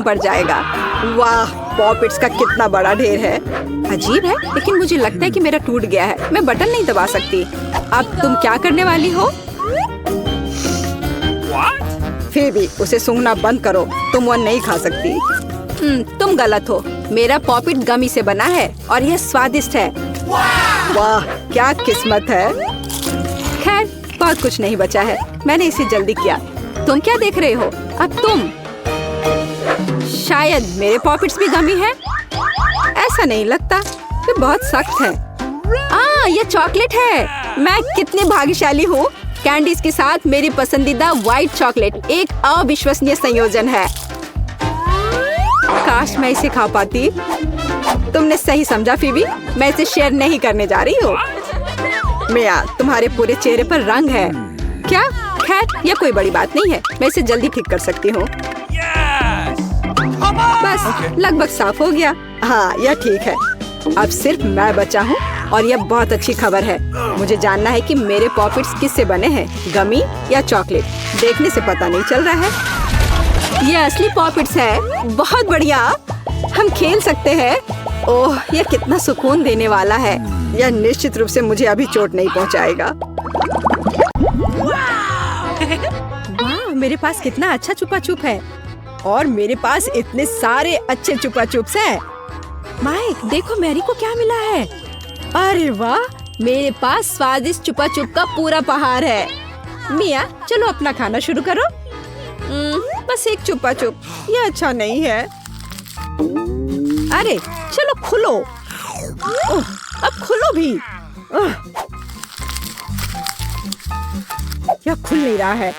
पड़ जाएगा। वाह, पॉपिट्स का कितना बड़ा ढेर है। अजीब है, लेकिन मुझे लगता है कि मेरा टूट गया है। मैं बटन नहीं दबा सकती। अब तुम क्या करने वाली हो? फेबी, उसे सूंघना बंद करो। तुम वो नहीं खा सकती। तुम गलत हो। मेरा पॉपिट गमी से बना है और यह स्वादिष्ट है। वाह, क्या किस्मत है। खैर, बहुत कुछ नहीं बचा है। मैंने इसे जल्दी किया। तुम क्या देख रहे हो? अब तुम। शायद मेरे पॉपिट्स भी गमी है। ऐसा नहीं लगता। ये बहुत सख्त है। ये चॉकलेट है। मैं कितनी भाग्यशाली हूँ। कैंडीज के साथ मेरी पसंदीदा व्हाइट चॉकलेट एक अविश्वसनीय संयोजन है। काश मैं इसे खा पाती। तुमने सही समझा फीबी, मैं इसे शेयर नहीं करने जा रही हूँ। मिया, तुम्हारे पूरे चेहरे पर रंग है। क्या? खैर, यह कोई बड़ी बात नहीं है। मैं इसे जल्दी ठीक कर सकती हूँ। बस लगभग साफ हो गया। हाँ, यह ठीक है। अब सिर्फ मैं बचा हूँ और यह बहुत अच्छी खबर है। मुझे जानना है कि मेरे पॉपिट्स किससे बने हैं, गमी या चॉकलेट। देखने से पता नहीं चल रहा है। ये असली पॉपिट्स है। बहुत बढ़िया, हम खेल सकते हैं। ओह, यह कितना सुकून देने वाला है। यह निश्चित रूप से मुझे अभी चोट नहीं पहुंचाएगा। वाह, मेरे पास कितना अच्छा छुपा छुप है और मेरे पास इतने सारे अच्छे छुपा छुप्स हैं। माइक, देखो मैरी को क्या मिला है। अरे वाह, मेरे पास स्वादिष्ट छुपा छुप का पूरा पहाड़ है। मिया, चलो अपना खाना शुरू करो। बस एक छुपा छुप, ये अच्छा नहीं है। अरे चलो खुलो। अब खुलो भी। यह खुल नहीं रहा है।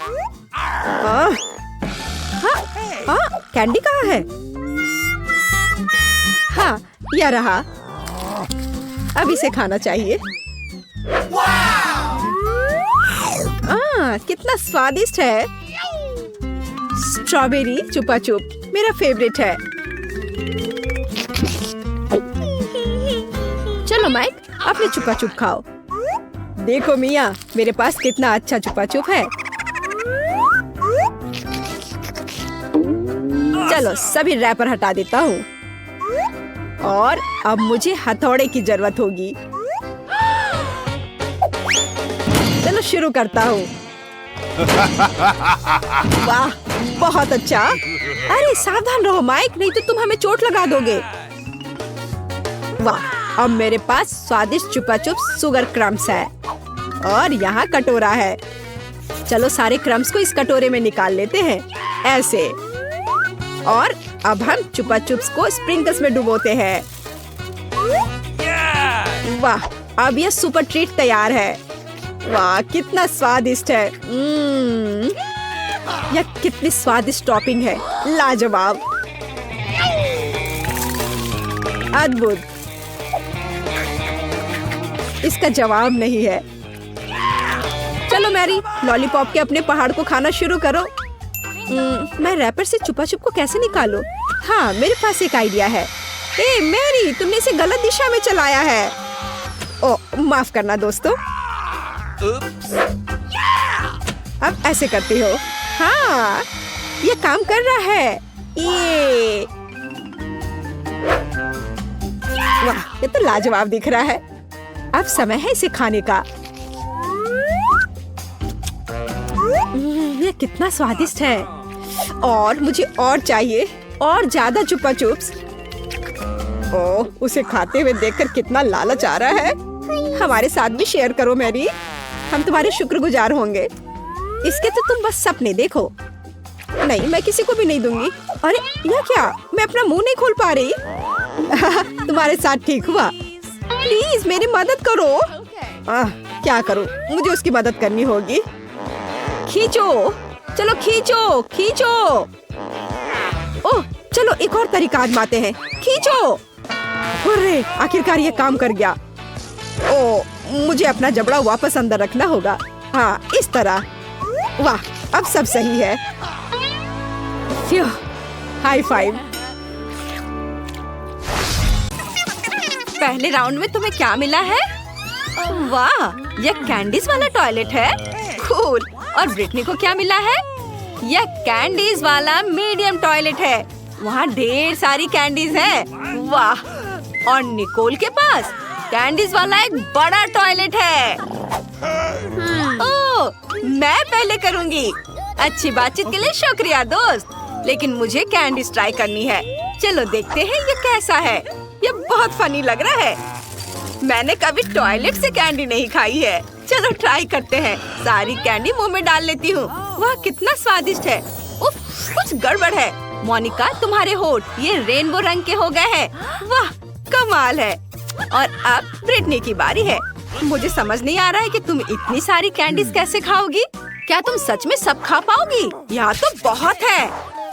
कैंडी कहाँ है? हाँ, यह रहा। अब इसे खाना चाहिए। कितना स्वादिष्ट है। स्ट्रॉबेरी चुपा चुप मेरा फेवरेट है। चलो माइक, अपने चुपा चुप खाओ। देखो मिया, मेरे पास कितना अच्छा चुपा चुप है। चलो सभी रैपर हटा देता हूँ और अब मुझे हथौड़े की जरूरत होगी। चलो शुरू करता हूँ। वाह, बहुत अच्छा। अरे सावधान रहो माइक, नहीं तो तुम हमें चोट लगा दोगे। वाह, अब मेरे पास स्वादिष्ट चुपा चुप शुगर क्रम्स है और यहाँ कटोरा है। चलो सारे क्रम्स को इस कटोरे में निकाल लेते हैं, ऐसे। और अब हम चुपा चुप्स को स्प्रिंकल्स में डुबोते हैं। वाह, अब यह सुपर ट्रीट तैयार है। वाह, कितना स्वादिष्ट है। यह कितनी स्वादिष्ट टॉपिंग है, लाजवाब, अद्भुत। इसका जवाब नहीं है। चलो मैरी, लॉलीपॉप के अपने पहाड़ को खाना शुरू करो। मैं रैपर से चुपा चुप को कैसे निकालूं? हाँ, मेरे पास एक आइडिया है। ए मैरी, तुमने इसे गलत दिशा में चलाया है। ओह, माफ करना दोस्तों। अब ऐसे करती हो। हाँ, ये काम कर रहा है। ये वाह, ये तो लाजवाब दिख रहा है। अब समय है इसे खाने का। ये कितना स्वादिष्ट है और मुझे और चाहिए, और ज्यादा चुपा चुप्स। ओह, उसे खाते हुए देखकर कितना लालच आ रहा है। हमारे साथ भी शेयर करो मैरी, हम तुम्हारे शुक्रगुजार होंगे। इसके तो तुम बस सपने देखो। नहीं, मैं किसी को भी नहीं दूंगी। अरे यह क्या, मैं अपना मुंह नहीं खोल पा रही। तुम्हारे साथ ठीक हुआ। प्लीज मेरी मदद करो। क्या करूं, मुझे उसकी मदद करनी होगी। खींचो, चलो खींचो खींचो। ओह, चलो एक और तरीका आजमाते हैं। खींचो। अरे आखिरकार ये काम कर गया। ओह, मुझे अपना जबड़ा वापस अंदर रखना होगा। हाँ, इस तरह। वाह, अब सब सही है। High five. पहले राउंड में तुम्हें क्या मिला है? वाह, यह कैंडीज वाला टॉयलेट है। कूल। और ब्रिटनी को क्या मिला है? यह कैंडीज वाला मीडियम टॉयलेट है। वहाँ ढेर सारी कैंडीज है। वाह! और निकोल के पास कैंडीज वाला एक बड़ा टॉयलेट है। ओह, मैं पहले करूँगी। अच्छी बातचीत के लिए शुक्रिया दोस्त, लेकिन मुझे कैंडीज ट्राई करनी है। चलो देखते हैं ये कैसा है। ये बहुत फनी लग रहा है। मैंने कभी टॉयलेट से कैंडी नहीं खाई है। चलो ट्राई करते हैं। सारी कैंडी मुंह में डाल लेती हूँ। वाह, कितना स्वादिष्ट है। उफ, कुछ गड़बड़ है। मोनिका, तुम्हारे होठ ये रेनबो रंग के हो गए हैं। वाह, कमाल है। और अब ब्रिटनी की बारी है। मुझे समझ नहीं आ रहा है कि तुम इतनी सारी कैंडीज कैसे खाओगी। क्या तुम सच में सब खा पाओगी? यहाँ तो बहुत है।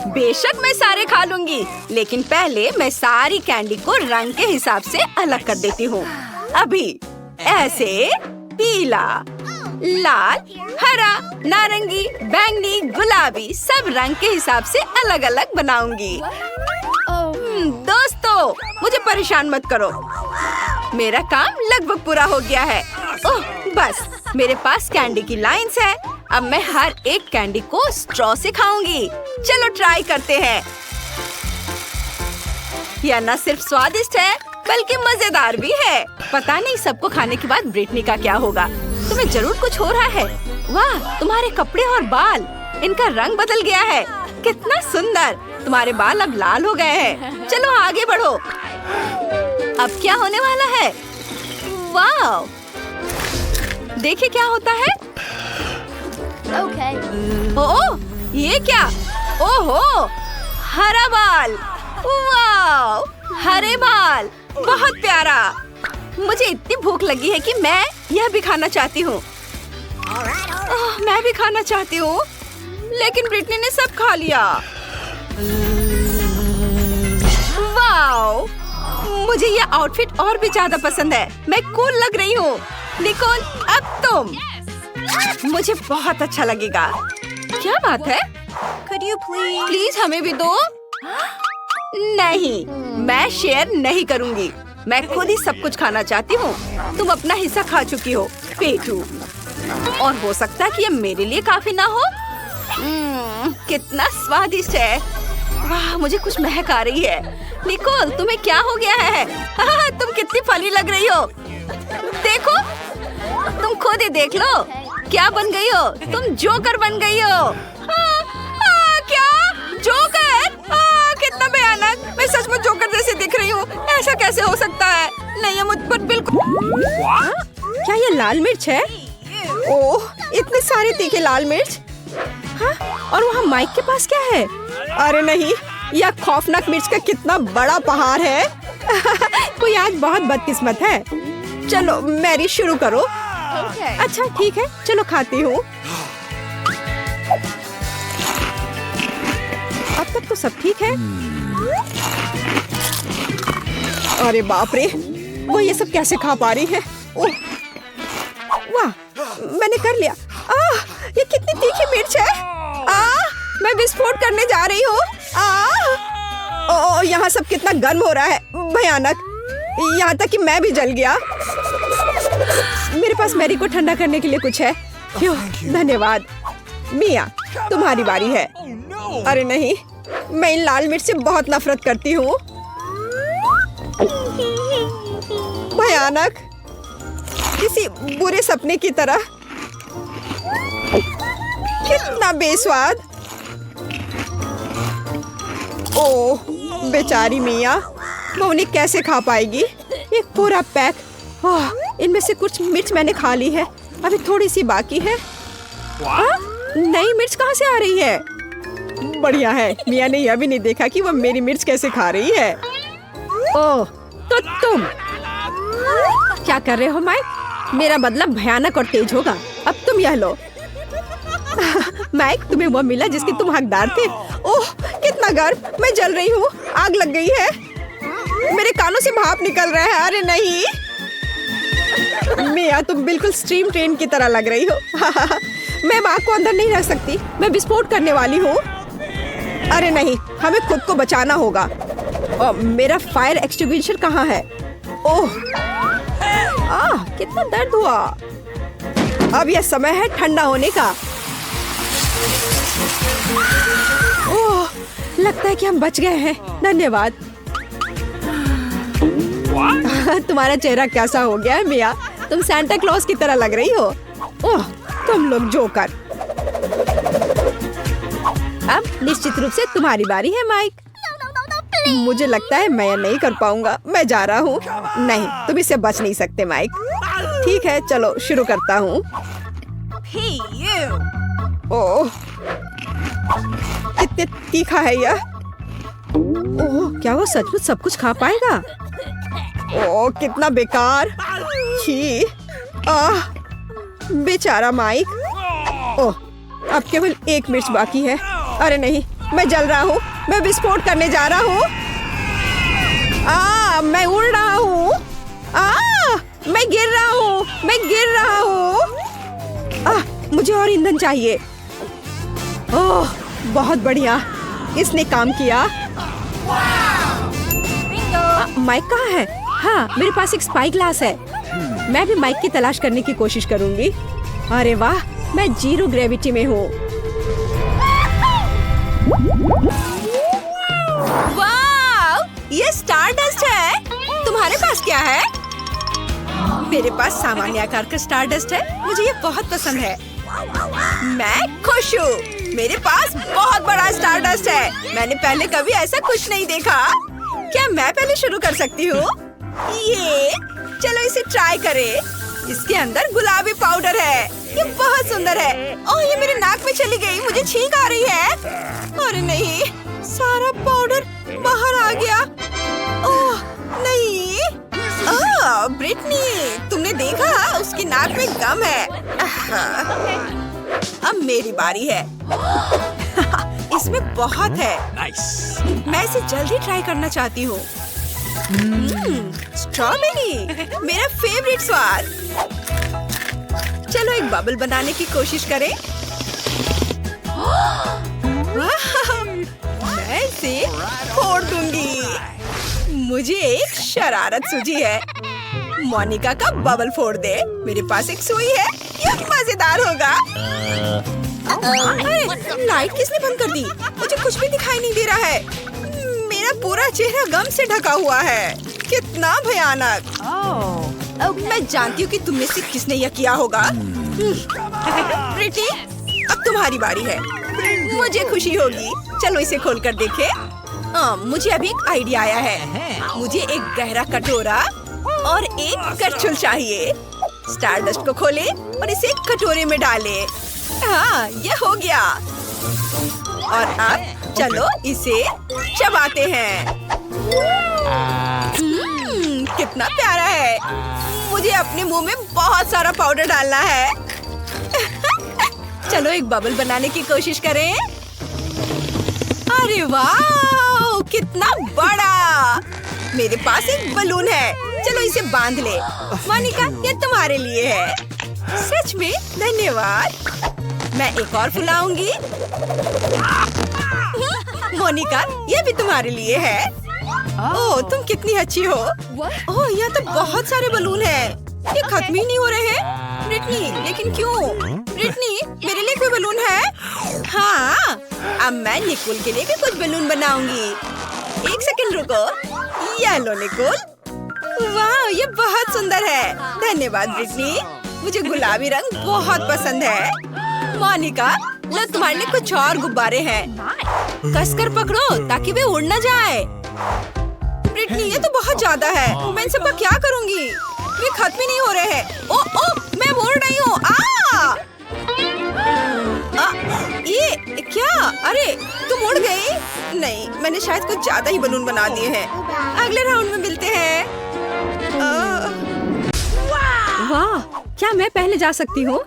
बेशक मैं सारे खा लूंगी, लेकिन पहले मैं सारी कैंडी को रंग के हिसाब से अलग कर देती हूँ। अभी ऐसे पीला, लाल, हरा, नारंगी, बैंगनी, गुलाबी सब रंग के हिसाब से अलग अलग बनाऊंगी। दोस्तों, मुझे परेशान मत करो। मेरा काम लगभग पूरा हो गया है। ओह, बस मेरे पास कैंडी की लाइंस है। अब मैं हर एक कैंडी को स्ट्रॉ से खाऊंगी। चलो ट्राई करते हैं। यह न सिर्फ स्वादिष्ट है बल्कि मजेदार भी है। पता नहीं सबको खाने के बाद ब्रिटनी का क्या होगा। तुम्हें जरूर कुछ हो रहा है। वाह, तुम्हारे कपड़े और बाल, इनका रंग बदल गया है। कितना सुंदर। तुम्हारे बाल अब लाल हो गए हैं। चलो आगे बढ़ो। अब क्या होने वाला है? वाह, देखिए क्या होता है। ओह, ये क्या? ओहो, हरा बाल। वाह, हरे बाल, बहुत प्यारा। मुझे इतनी भूख लगी है कि मैं यह भी खाना चाहती हूँ। मैं भी खाना चाहती हूँ, लेकिन ब्रिटनी ने सब खा लिया। वाओ, मुझे यह आउटफिट और भी ज्यादा पसंद है। मैं कूल लग रही हूँ। निकोल, अब तुम। मुझे बहुत अच्छा लगेगा। क्या बात है? प्लीज हमें भी दो। नहीं, मैं शेयर नहीं करूँगी। मैं खुद ही सब कुछ खाना चाहती हूँ। तुम अपना हिस्सा खा चुकी हो, पेटू। और हो सकता है कि ये मेरे लिए काफी ना हो। कितना स्वादिष्ट है। वाह, मुझे कुछ महक आ रही है। निकोल, तुम्हें क्या हो गया है? तुम कितनी फनी लग रही हो। देखो, तुम खुद ही देख लो। क्या बन गई हो? तुम जोकर बन गई हो। क्या? जोकर? कितना भयानक। मैं सच में जोकर जैसे दिख रही हूँ। ऐसा कैसे हो सकता है? नहीं, ये मुझ पर बिल्कुल। क्या ये लाल मिर्च है? ओह, इतने सारे तीखे लाल मिर्च। हाँ? और वहाँ माइक के पास क्या है? अरे नहीं, यह खौफनाक मिर्च का कितना बड़ा पहाड़ है। कोई आज बहुत बदकिस्मत है। चलो मैरी, शुरू करो। अच्छा ठीक है, चलो खाती हूँ। अब तक तो सब ठीक है। अरे बाप रे, वो ये सब कैसे खा पा रही है? ओह, वाह, मैंने कर लिया। ये कितनी तीखी मिर्च है। मैं विस्फोट करने जा रही हूँ। यहाँ सब कितना गर्म हो रहा है, भयानक। यहाँ तक कि मैं भी जल गया। मेरे पास मैरी को ठंडा करने के लिए कुछ है? क्यों? धन्यवाद। मिया, तुम्हारी बारी है। अरे नहीं, मैं इन लाल मिर्च से बहुत नफरत करती हूँ। भयानक, किसी बुरे सपने की तरह। कितना बेस्वाद। ओह, बेचारी मिया, वो उन्हें कैसे खा पाएगी? एक पूरा पैक। इनमें से कुछ मिर्च मैंने खा ली है, अभी थोड़ी सी बाकी है। नई मिर्च कहाँ से आ रही है? बढ़िया है, मिया ने यह भी नहीं देखा कि वो मेरी मिर्च कैसे खा रही है। ओह, तो तुम क्या कर रहे हो माइक? मेरा बदला भयानक और तेज होगा। अब तुम यह लो। माइक, तुम्हें वो मिला जिसके तुम हकदार थे। ओह, कितना गर्म, मैं जल रही हूँ। आग लग गई है। मेरे कानों से भाप निकल रहा है। अरे नहीं मिया, तुम बिल्कुल स्ट्रीम ट्रेन की तरह लग रही हो। मैं आग को अंदर नहीं रख सकती, मैं विस्फोट करने वाली हूँ। अरे नहीं, हमें खुद को बचाना होगा। मेरा फायर एक्सटिंग्विशर कहाँ है? ओह, कितना दर्द हुआ। अब यह समय है ठंडा होने का। ओह, लगता है कि हम बच गए हैं। धन्यवाद। तुम्हारा चेहरा कैसा हो गया है मिया? तुम सांता क्लॉज की तरह लग रही हो। ओह, तुम लोग जोकर। अब निश्चित रूप से तुम्हारी बारी है माइक। मुझे लगता है मैं नहीं कर पाऊंगा। मैं जा रहा हूँ। नहीं, तुम इससे बच नहीं सकते माइक। ठीक है, चलो शुरू करता हूँ। ओह, कितने तीखा है यह। ओह, क्या वो सचमुच सब कुछ खा पाएगा? ओह, कितना बेकार। छी, बेचारा माइक। ओह, अब केवल एक मिर्च बाकी है। अरे नहीं, मैं जल रहा हूँ। मैं विस्फोट करने जा रहा हूँ। मैं उड़ रहा हूँ। मैं गिर रहा हूँ। मैं गिर रहा हूँ। मुझे और ईंधन चाहिए। ओह, बहुत बढ़िया, इसने काम किया। माइक कहाँ है? हाँ, मेरे पास एक स्पाई ग्लास है। मैं भी माइक की तलाश करने की कोशिश करूंगी। अरे वाह, मैं 0 ग्रेविटी में हूँ। वाह, ये स्टारडस्ट है। तुम्हारे पास क्या है? मेरे पास सामान्य आकार का स्टारडस्ट है। मुझे ये बहुत पसंद है। मैं खुश हूँ। मेरे पास बहुत बड़ा स्टारडस्ट है। मैंने पहले कभी ऐसा कुछ नहीं देखा। क्या मैं पहले शुरू कर सकती हूँ? ये, चलो इसे ट्राई करें। इसके अंदर गुलाबी पाउडर है। ये बहुत सुंदर है। ओह, ये मेरे नाक में चली गई। मुझे छींक आ रही है। अरे नहीं, सारा पाउडर बाहर आ गया। ओह नहीं। ब्रिटनी, तुमने देखा? उसकी नाक में गम है। अब मेरी बारी है। इसमें बहुत है। मैं इसे जल्दी ट्राई करना चाहती हूँ। स्ट्रॉबेरी, मेरा फेवरेट स्वाद। चलो एक बबल बनाने की कोशिश करें। मैं इसे फोड़ दूंगी। मुझे एक शरारत सूझी है। मोनिका का बबल फोड़ दे। मेरे पास एक सुई है। यह मजेदार होगा। अरे, लाइट किसने बंद कर दी? मुझे कुछ भी दिखाई नहीं दे रहा है। मेरा पूरा चेहरा गम से ढका हुआ है। कितना भयानक। मैं जानती हूँ कि तुम में से किसने यह किया होगा। प्रीति, अब तुम्हारी बारी है। मुझे खुशी होगी। चलो इसे खोलकर देखें। मुझे अभी एक आइडिया आया है। मुझे एक गहरा कटोरा और एक करछुल चाहिए। स्टारडस्ट को खोले और इसे एक कटोरे में डालें। हाँ, ये हो गया। और अब चलो इसे चबाते हैं। कितना प्यारा है। मुझे अपने मुंह में बहुत सारा पाउडर डालना है। चलो एक बबल बनाने की कोशिश करें। अरे वाह, कितना बड़ा। मेरे पास एक बलून है। चलो इसे बांध ले। मोनिका, ये तुम्हारे लिए है। सच में? धन्यवाद। मैं एक और फुलाऊंगी। मोनिका, ये भी तुम्हारे लिए है। ओह, तुम कितनी अच्छी हो। ओह, यहाँ तो बहुत सारे बलून हैं। ये खत्म ही नहीं हो रहे हैं। ब्रिटनी, लेकिन क्यों? ब्रिटनी, मेरे लिए कोई बलून है? हाँ, अब मैं निकोल के लिए भी कुछ बलून बनाऊंगी। एक सेकंड रुको। ये लो निकोल। वाह, ये बहुत सुंदर है। धन्यवाद ब्रिटनी। मुझे गुलाबी रंग बहुत पसंद है। मोनिका, लो तुम्हारे लिए कुछ और गुब्बारे हैं। कसकर पकड़ो ताकि वे उड़ न जाए। ब्रिटनी, ये तो बहुत ज्यादा है। मैं इन सब का क्या करूंगी? ये खत्म ही नहीं हो रहे हैं। ओ, मैं उड़ रही हूँ। ये क्या? अरे, तुम उड़ गई? नहीं, मैंने शायद कुछ ज्यादा ही बलून बना दिए हैं। अगले राउंड में मिलते हैं। वाह, क्या मैं पहले जा सकती हूँ?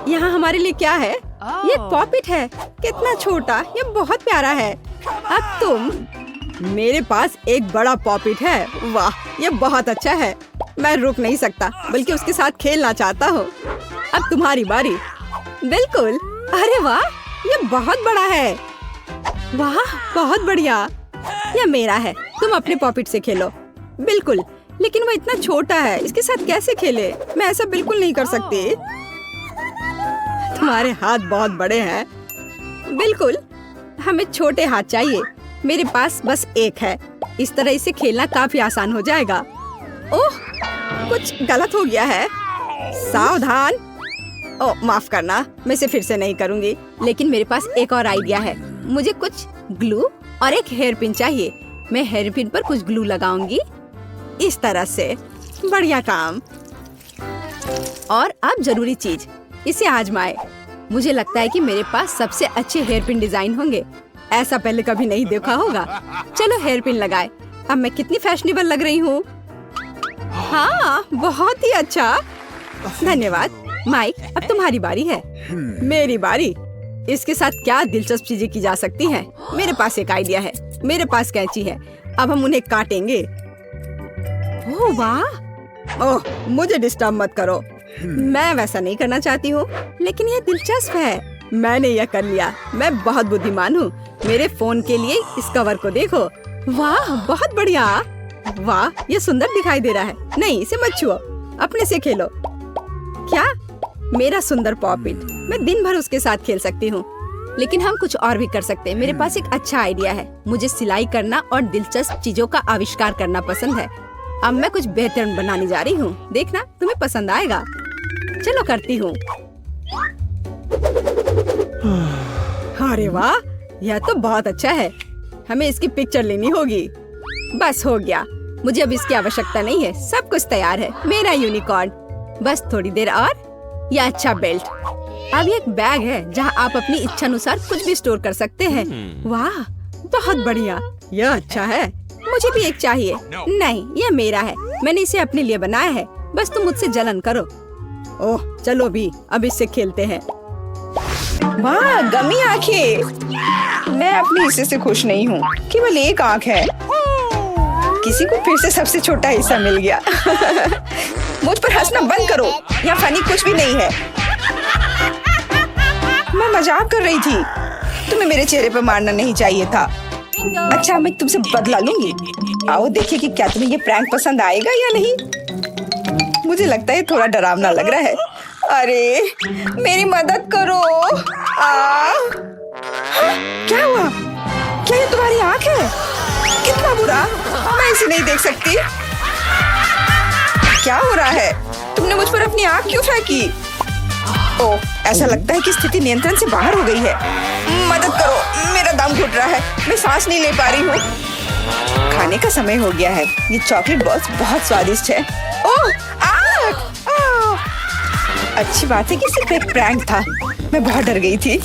यहाँ हमारे लिए क्या है? ये एक पॉपिट है। कितना छोटा। ये बहुत प्यारा है। अब तुम। मेरे पास एक बड़ा पॉपिट है। वाह, ये बहुत अच्छा है। मैं रुक नहीं सकता, बल्कि उसके साथ खेलना चाहता हूँ। अब तुम्हारी बारी। बिल्कुल। अरे वाह, ये बहुत बड़ा है। वाह, बहुत बढ़िया। ये मेरा है। तुम अपने पॉपिट से खेलो। बिल्कुल, लेकिन वो इतना छोटा है। इसके साथ कैसे खेले? मैं ऐसा बिल्कुल नहीं कर सकती। तुम्हारे हाथ बहुत बड़े हैं। बिल्कुल, हमें छोटे हाथ चाहिए। मेरे पास बस एक है। इस तरह इसे खेलना काफी आसान हो जाएगा। ओह, कुछ गलत हो गया है। सावधान। ओह, माफ करना, मैं इसे फिर से नहीं करूँगी। लेकिन मेरे पास एक और आइडिया है। मुझे कुछ ग्लू और एक हेयर पिन चाहिए। मैं हेयर पिन पर कुछ ग्लू लगाऊंगी इस तरह से। बढ़िया काम। और अब जरूरी चीज, इसे आजमाए। मुझे लगता है कि मेरे पास सबसे अच्छे हेयर पिन डिजाइन होंगे। ऐसा पहले कभी नहीं देखा होगा। चलो हेयर पिन लगाए। अब मैं कितनी फैशनेबल लग रही हूँ। हाँ, बहुत ही अच्छा। धन्यवाद। माइक, अब तुम्हारी बारी है। मेरी बारी। इसके साथ क्या दिलचस्प चीजें की जा सकती हैं? मेरे पास एक आइडिया है। मेरे पास कैंची है। अब हम उन्हें काटेंगे। ओह वाह। ओह, मुझे डिस्टर्ब मत करो। मैं वैसा नहीं करना चाहती हूँ, लेकिन यह दिलचस्प है। मैंने यह कर लिया। मैं बहुत बुद्धिमान हूँ। मेरे फोन के लिए इस कवर को देखो। वाह, बहुत बढ़िया। वाह, ये सुंदर दिखाई दे रहा है। नहीं, इसे मत छुओ, अपने से खेलो। क्या? मेरा सुंदर पॉपिट। मैं दिन भर उसके साथ खेल सकती हूँ। लेकिन हम कुछ और भी कर सकते हैं। मेरे पास एक अच्छा आइडिया है। मुझे सिलाई करना और दिलचस्प चीजों का आविष्कार करना पसंद है। अब मैं कुछ बेहतर बनाने जा रही हूँ। देखना, तुम्हें पसंद आएगा। चलो करती हूँ। अरे वाह, यह तो बहुत अच्छा है। हमें इसकी पिक्चर लेनी होगी। बस हो गया। मुझे अब इसकी आवश्यकता नहीं है। सब कुछ तैयार है। मेरा यूनिकॉर्न। बस थोड़ी देर और। यह अच्छा बेल्ट। अब ये एक बैग है जहाँ आप अपनी इच्छा अनुसार कुछ भी स्टोर कर सकते हैं। वाह, बहुत बढ़िया। यह अच्छा है। मुझे भी एक चाहिए। नहीं, यह मेरा है। मैंने इसे अपने लिए बनाया है। बस तुम मुझसे जलन करो। ओह, चलो भी, अब इससे खेलते हैं। वाह, गमी आंखें। मैं अपने हिस्से से खुश नहीं हूँ। केवल एक आंख है। किसी को फिर से सबसे छोटा हिस्सा मिल गया। मुझ पर हंसना बंद करो। यहाँ फनी कुछ भी नहीं है। मैं मजाक कर रही थी। तुम्हें मेरे चेहरे पर मारना नहीं चाहिए था। अच्छा, मैं तुमसे बदला लूंगी। आओ देखिए कि क्या तुम्हें ये प्रैंक पसंद आएगा या नहीं। मुझे लगता है थोड़ा डरावना लग रहा है। अरे, मेरी मदद करो। क्या हुआ? क्या ये तुम्हारी आंख है? कितना बुरा। मैं इसे नहीं देख सकती। क्या हो रहा है? तुमने मुझ पर अपनी आंख क्यों फेंकी? ओह, ऐसा लगता है कि स्थिति नियंत्रण से बाहर हो गई है। मदद करो, मेरा दम घुट रहा है। मैं सांस नहीं ले पा रही हूँ। खाने का समय हो गया है। ये चॉकलेट बॉल्स बहुत स्वादिष्ट है। ओह, अच्छी बात है कि सिर्फ एक प्रैंक था। मैं बहुत डर गई थी।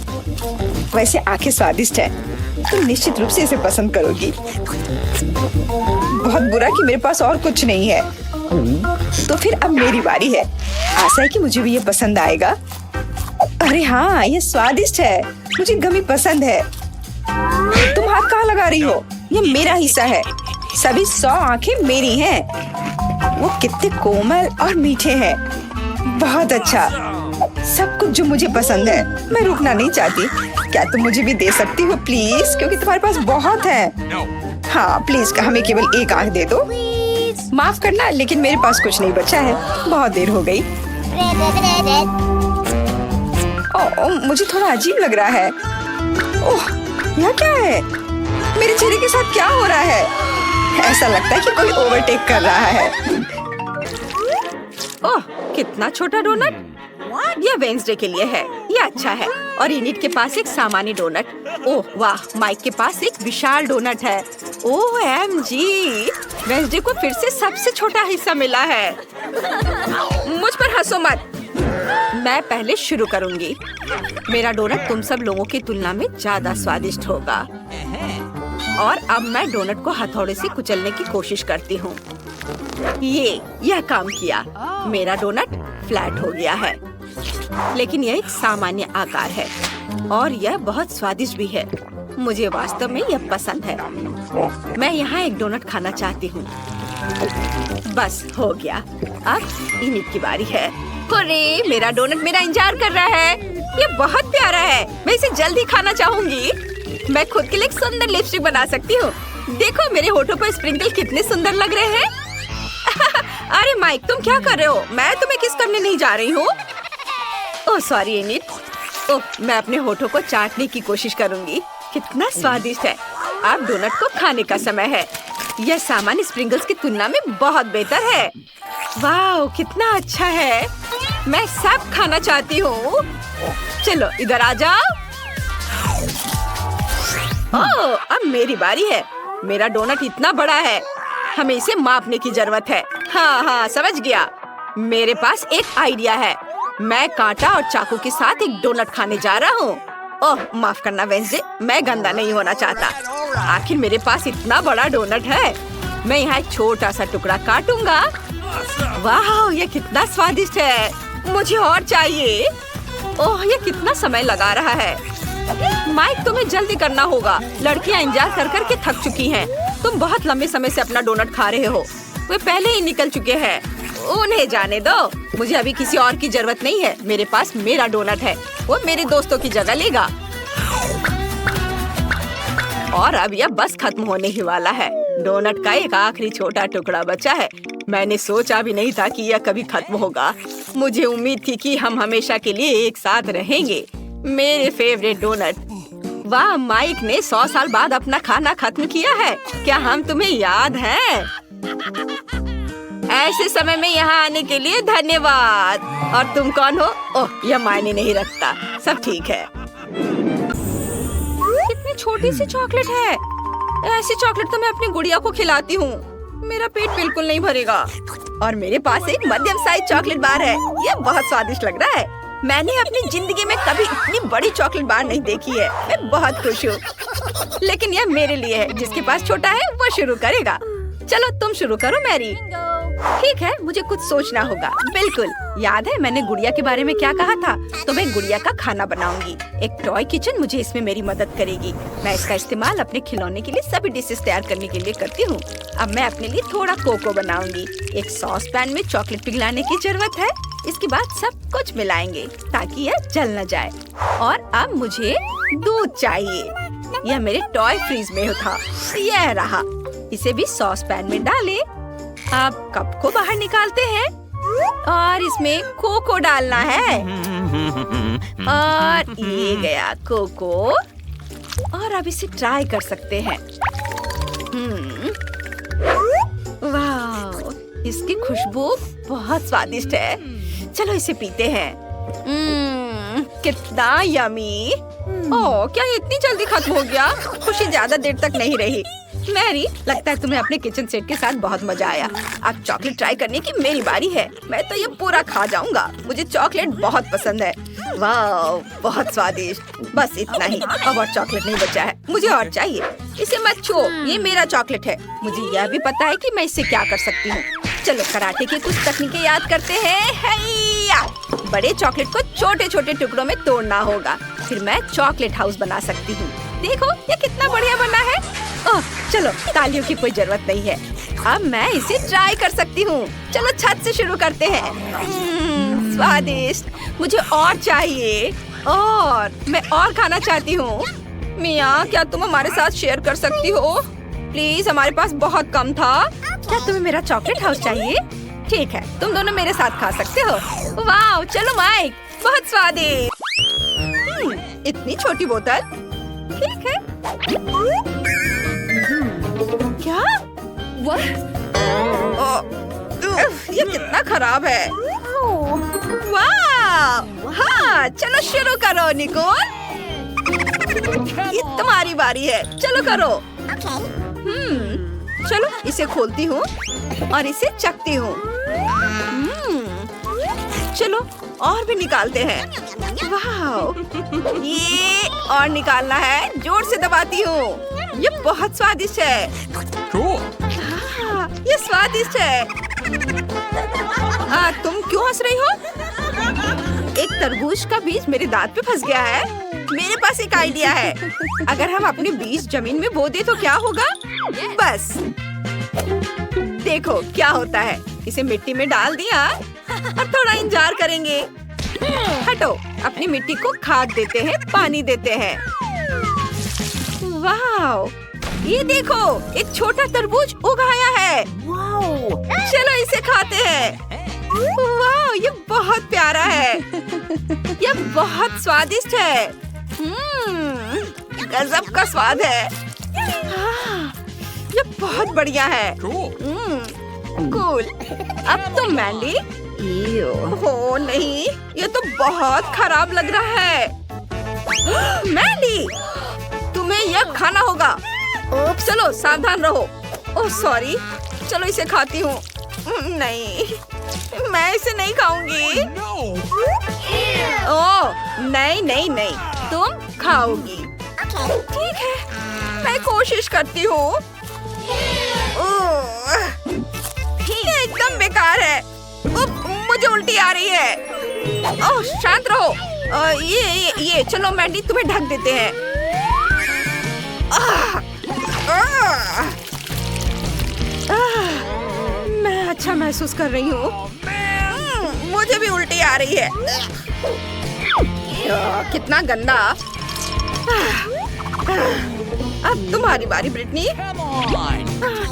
वैसे आंखें स्वादिष्ट है। तुम निश्चित रूप से इसे पसंद करोगी। बहुत बुरा कि मेरे पास और कुछ नहीं है। तो फिर अब मेरी बारी है। आशा है कि मुझे भी ये पसंद आएगा। अरे हाँ, ये स्वादिष्ट है। मुझे गमी पसंद है। तुम हाथ कहाँ लगा रही हो? ये मेरा हिस्सा है। सभी 100 आंखें मेरी हैं। वो कितने कोमल और मीठे हैं। बहुत अच्छा। सब कुछ जो मुझे पसंद है। मैं रुकना नहीं चाहती। क्या तुम मुझे भी दे सकती हो प्लीज? क्योंकि तुम्हारे पास बहुत है। हाँ प्लीज, हमें केवल एक आंख दे दो। माफ करना, लेकिन मेरे पास कुछ नहीं बचा है। बहुत देर हो गई। ओह, मुझे थोड़ा अजीब लग रहा है। ओह, यह क्या है? मेरे चेहरे के साथ क्या हो रहा है? ऐसा लगता है कि कोई ओवरटेक कर रहा है। ओह, कितना छोटा डोनट। यह वेंसडे के लिए है। यह अच्छा है। और इनिट के पास एक सामान्य डोनट। ओह वाह, माइक के पास एक विशाल डोनट है। OMG, वेंसडे को फिर से सबसे छोटा हिस्सा मिला है। मुझ पर हंसो मत। मैं पहले शुरू करूंगी। मेरा डोनट तुम सब लोगों की तुलना में ज्यादा स्वादिष्ट होगा। और अब मैं डोनट को हथौड़े से कुचलने की कोशिश करती हूँ। यह काम किया। मेरा डोनट फ्लैट हो गया है। लेकिन यह एक सामान्य आकार है और यह बहुत स्वादिष्ट भी है। मुझे वास्तव में यह पसंद है। मैं यहाँ एक डोनट खाना चाहती हूँ। बस हो गया। अब इनिट की बारी है। अरे, मेरा डोनट मेरा इंतजार कर रहा है। यह बहुत प्यारा है। मैं इसे जल्दी खाना चाहूंगी। मैं खुद के लिए एक सुंदर लिपस्टिक बना सकती हूँ। देखो मेरे होठों पर स्प्रिंकल कितने सुंदर लग रहे हैं। अरे माइक, तुम क्या कर रहे हो? मैं तुम्हें किस करने नहीं जा रही हूँ। Oh sorry init. ओह, मैं अपने होठों को चाटने की कोशिश करूंगी। कितना स्वादिष्ट है। अब डोनट को खाने का समय है। यह सामान्य स्प्रिंगल्स की तुलना में बहुत बेहतर है। वाह, कितना अच्छा है। मैं सब खाना चाहती हूँ। चलो इधर आ जाओ। ओह, अब मेरी बारी है। मेरा डोनट इतना बड़ा है, हमें इसे मापने की जरूरत है। हाँ, समझ गया। मेरे पास एक आइडिया है। मैं कांटा और चाकू के साथ एक डोनट खाने जा रहा हूँ। ओह, माफ करना वेंसडे, मैं गंदा नहीं होना चाहता। आखिर मेरे पास इतना बड़ा डोनट है। मैं यहाँ एक छोटा सा टुकड़ा काटूंगा। वाह, ये कितना स्वादिष्ट है। मुझे और चाहिए। ओह, ये कितना समय लगा रहा है। माइक, तुम्हें जल्दी करना होगा। लड़कियाँ इंतजार कर कर के थक चुकी हैं। तुम बहुत लंबे समय से अपना डोनट खा रहे हो। वे पहले ही निकल चुके हैं। उन्हें जाने दो। मुझे अभी किसी और की जरूरत नहीं है। मेरे पास मेरा डोनट है, वो मेरे दोस्तों की जगह लेगा। और अब यह बस खत्म होने ही वाला है। डोनट का एक आखिरी छोटा टुकड़ा बचा है। मैंने सोचा भी नहीं था कि यह कभी खत्म होगा। मुझे उम्मीद थी कि हम हमेशा के लिए एक साथ रहेंगे। मेरे फेवरेट डोनट। वाह, माइक ने 100 साल बाद अपना खाना खत्म किया है। क्या हम तुम्हें याद हैं? ऐसे समय में यहाँ आने के लिए धन्यवाद। और तुम कौन हो? ओह, यह मायने नहीं रखता। सब ठीक है। कितनी छोटी सी चॉकलेट है। ऐसी चॉकलेट तो मैं अपनी गुड़िया को खिलाती हूँ। मेरा पेट बिल्कुल नहीं भरेगा। और मेरे पास एक मध्यम साइज चॉकलेट बार है। यह बहुत स्वादिष्ट लग रहा है। मैंने अपनी जिंदगी में कभी इतनी बड़ी चॉकलेट बार नहीं देखी है। मैं बहुत खुश हूँ। लेकिन यह मेरे लिए है। जिसके पास छोटा है वो शुरू करेगा। चलो तुम शुरू करो मैरी। ठीक है, मुझे कुछ सोचना होगा। बिल्कुल, याद है मैंने गुड़िया के बारे में क्या कहा था? तो मैं गुड़िया का खाना बनाऊंगी। एक टॉय किचन मुझे इसमें मेरी मदद करेगी। मैं इसका इस्तेमाल अपने खिलौने के लिए सभी डिशेस तैयार करने के लिए करती हूँ। अब मैं अपने लिए थोड़ा कोको बनाऊंगी। एक सॉस पैन में चॉकलेट पिघलाने की जरूरत है। इसके बाद सब कुछ मिलाएंगे ताकि यह जल न जाए। और अब मुझे दूध चाहिए। यह मेरे टॉय फ्रीज में था। यह रहा। इसे भी सॉस पैन में डालें। अब कप को बाहर निकालते हैं और इसमें कोको डालना है। और ये गया कोको। और अब इसे ट्राई कर सकते हैं। वाह, इसकी खुशबू बहुत स्वादिष्ट है। चलो इसे पीते हैं। कितना यमी। ओह, क्या ये इतनी जल्दी खत्म हो गया? खुशी ज्यादा देर तक नहीं रही। मैरी, लगता है तुम्हें अपने किचन सेट के साथ बहुत मजा आया। अब चॉकलेट ट्राई करने की मेरी बारी है। मैं तो ये पूरा खा जाऊंगा। मुझे चॉकलेट बहुत पसंद है। वाह, बहुत स्वादिष्ट। बस इतना ही। अब और चॉकलेट नहीं बचा है। मुझे और चाहिए। इसे मत छो, ये मेरा चॉकलेट है। मुझे यह भी पता है कि मैं इससे क्या कर सकती हूँ। चलो कराटे की कुछ तकनीकें याद करते हैं। बड़े चॉकलेट को छोटे छोटे टुकड़ों में तोड़ना होगा। फिर मैं चॉकलेट हाउस बना सकती हूँ। देखो ये कितना बढ़िया बना है। ओह, चलो तालियों की कोई जरूरत नहीं है। अब मैं इसे ट्राई कर सकती हूँ। चलो छत से शुरू करते हैं। स्वादिष्ट। मुझे और चाहिए। और मैं और खाना चाहती हूँ। मियाँ, क्या तुम हमारे साथ शेयर कर सकती हो? प्लीज, हमारे पास बहुत कम था। क्या तुम्हें मेरा चॉकलेट हाउस चाहिए? ठीक है, तुम दोनों मेरे साथ खा सकते हो। वाह, चलो माइक, बहुत स्वादिष्ट। इतनी छोटी बोतल। ठीक है। क्या? वाह, ये कितना खराब है। वाह, हाँ, चलो शुरू करो निकोल। ये तुम्हारी बारी है। चलो करो। चलो इसे खोलती हूँ और इसे चखती हूँ। चलो और भी निकालते हैं। वाह, ये और निकालना है। जोर से दबाती हूँ। ये बहुत स्वादिष्ट है। हाँ, ये स्वादिष्ट है। तुम क्यों हंस रही हो? एक तरबूज का बीज मेरे दांत पे फंस गया है। मेरे पास एक आइडिया है। अगर हम अपने बीज जमीन में बो दे तो क्या होगा? बस देखो क्या होता है। इसे मिट्टी में डाल दिया और थोड़ा इंतजार करेंगे। हटो, अपनी मिट्टी को खाद देते हैं, पानी देते हैं। वाह, ये देखो, एक छोटा तरबूज उग आया है। चलो इसे खाते हैं। वाह, ये बहुत प्यारा है। यह बहुत स्वादिष्ट है। गजब का स्वाद है। ये बहुत बढ़िया है। कूल। अब तुम मैंडी। हो नहीं, ये तो बहुत खराब लग रहा है। मैंडी, तुम्हें यह खाना होगा। चलो सावधान रहो। ओह सॉरी, चलो इसे खाती हूँ। नहीं, मैं इसे नहीं खाऊंगी। ओह नहीं नहीं नहीं, तुम खाओगी। ठीक है, मैं कोशिश करती हूँ। ये एकदम बेकार है। मुझे उल्टी आ रही है। ओह शांत रहो। ये चलो मैंडी, तुम्हें ढक देते हैं। मैं अच्छा महसूस कर रही हूँ। मुझे भी उल्टी आ रही है। कितना गंदा। अब तुम्हारी बारी ब्रिटनी।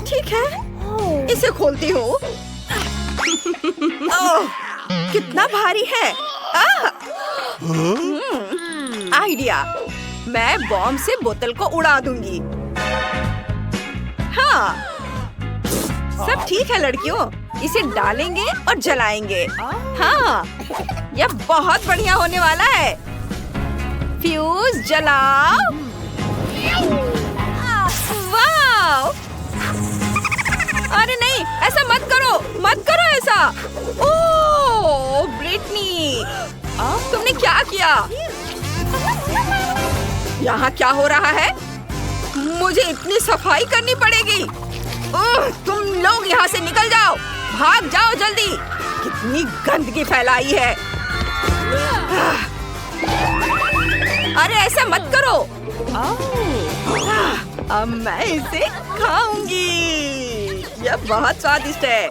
ठीक है, इसे खोलती हूँ। कितना भारी है। आइडिया, मैं बॉम्ब से बोतल को उड़ा दूंगी। हाँ, सब ठीक है लड़कियों, इसे डालेंगे और जलाएंगे। हाँ, यह बहुत बढ़िया होने वाला है। फ्यूज जलाओ। वाव! अरे नहीं, ऐसा मत करो, मत करो ऐसा। ओह ब्रिटनी, तुमने क्या किया? यहाँ क्या हो रहा है? मुझे इतनी सफाई करनी पड़ेगी। तुम लोग यहाँ से निकल जाओ, भाग जाओ जल्दी। कितनी गंदगी फैलाई है। अरे ऐसा मत करो। अब मैं इसे खाऊंगी। यह बहुत स्वादिष्ट है।